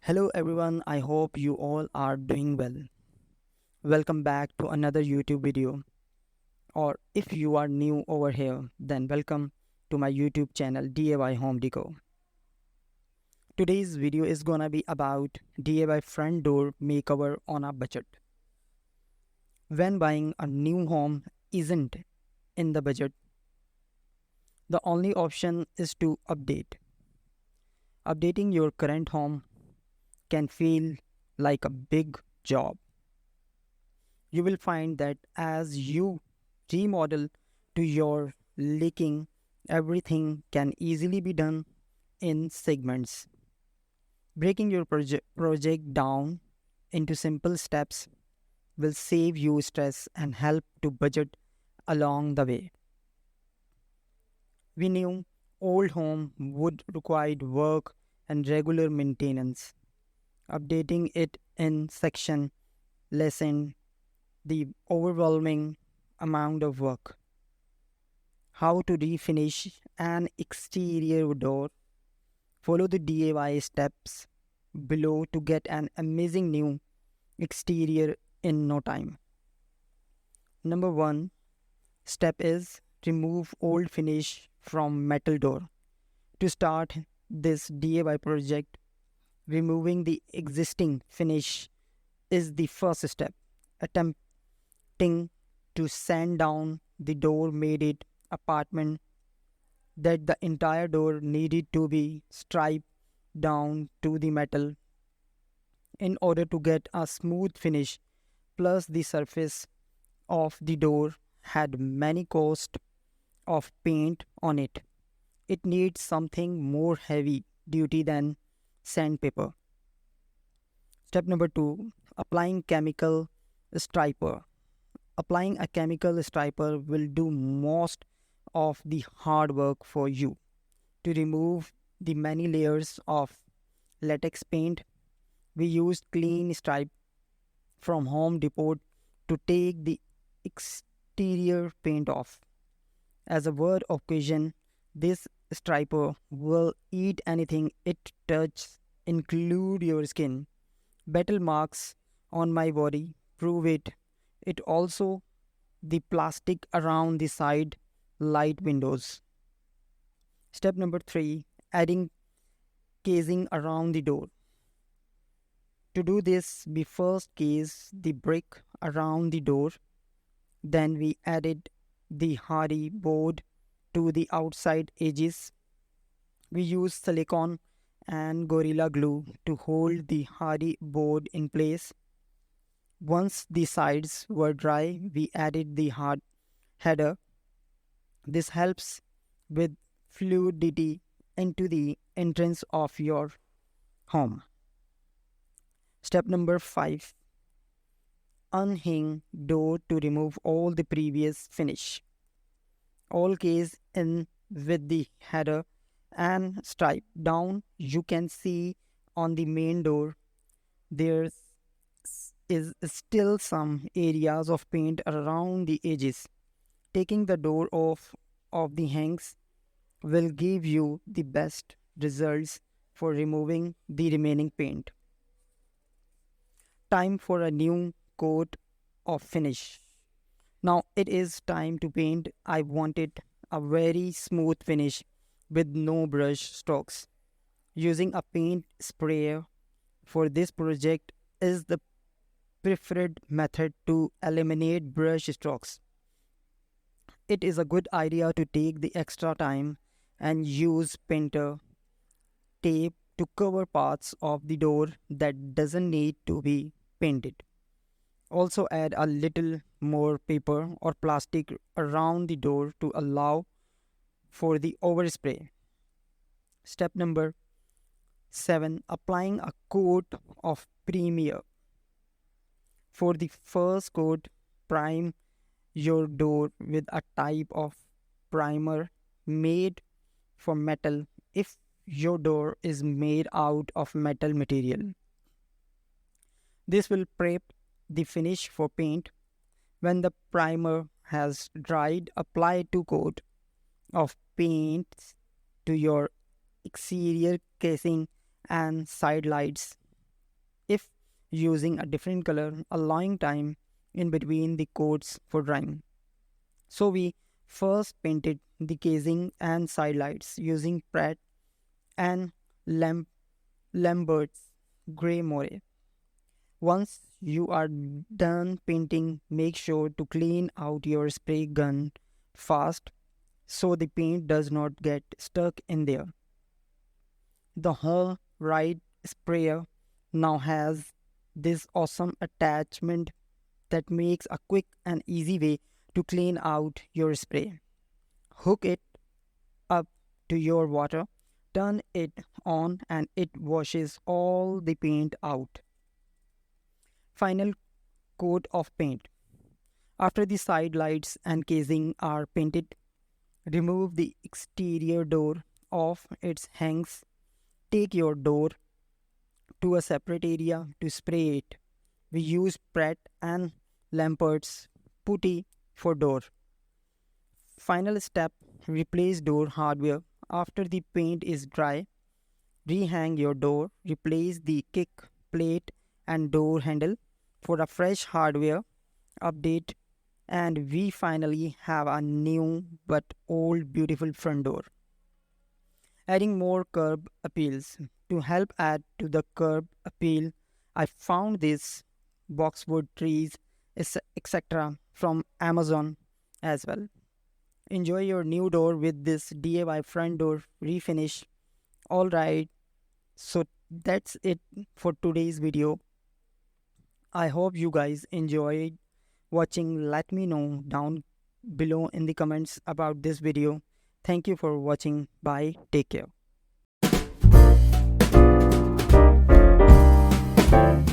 Hello everyone, I hope you all are doing well. Welcome back to another YouTube video. Or if you are new over here, then welcome to my YouTube channel DIY Home Deco. Today's video is gonna be about DIY front door makeover on a budget. When buying a new home isn't in the budget, the only option is to update. Updating your current home can feel like a big job. You will find that as you remodel to your liking, everything can easily be done in segments. Breaking your project down into simple steps will save you stress and help to budget along the way. We knew old home would require work and regular maintenance. Updating it in section lessened the overwhelming amount of work. How to refinish an exterior door. Follow the DIY steps below to get an amazing new exterior in no time. Number 1 step is remove old finish from metal door. To start this DIY project, removing the existing finish is the first step. Attempting to sand down the door made it apartment that the entire door needed to be stripped down to the metal in order to get a smooth finish. Plus the surface of the door had many coats of paint on it. It needs something more heavy duty than sandpaper. Step number 2, applying chemical striper. Applying a chemical striper will do most of the hard work for you. To remove the many layers of latex paint, we used clean stripe from Home Depot to take the exterior paint off. As a word of caution, this striper will eat anything it touches, include your skin. Battle marks on my body prove it. It also the plastic around the side light windows. Step number 3, adding casing around the door. To do this, we first case the brick around the door. Then we added the hardy board to the outside edges. We used silicone and Gorilla Glue to hold the hardy board in place. Once the sides were dry, we added the hard header. This helps with fluidity into the entrance of your home. Step number 5, unhing door to remove all the previous finish. All case in with the header and stripe down. You can see on the main door there is still some areas of paint around the edges. Taking the door off of the hangs will give you the best results for removing the remaining paint. Time for a new coat of finish. Now it is time to paint. I wanted a very smooth finish with no brush strokes. Using a paint sprayer for this project is the preferred method to eliminate brush strokes. It is a good idea to take the extra time and use painter tape to cover parts of the door that doesn't need to be painted. Also add a little more paper or plastic around the door to allow for the overspray. Step number 7, applying a coat of primer. For the first coat, prime your door with a type of primer made for metal if your door is made out of metal material. This will prep the finish for paint. When the primer has dried, apply 2 coat of paint to your exterior casing and side lights. using a different color, allowing time in between the coats for drying. So we first painted the casing and side lights using Pratt and Lambert's Grey Moire. Once you are done painting, make sure to clean out your spray gun fast so the paint does not get stuck in there. The whole right sprayer now has this awesome attachment that makes a quick and easy way to clean out your spray. Hook it up to your water, turn it on, and it washes all the paint out. Final coat of paint. After the side lights and casing are painted, remove the exterior door off its hangs. Take your door to a separate area to spray it. We use Pratt and Lambert's putty for door. Final step, replace door hardware. After the paint is dry, rehang your door, replace the kick plate and door handle for a fresh hardware update, and we finally have a new but old beautiful front door. Adding more curb appeals. To help add to the curb appeal, I found these boxwood trees, etc. from Amazon as well. Enjoy your new door with this DIY front door refinish. Alright, so that's it for today's video. I hope you guys enjoyed watching. Let me know down below in the comments about this video. Thank you for watching. Bye. Take care.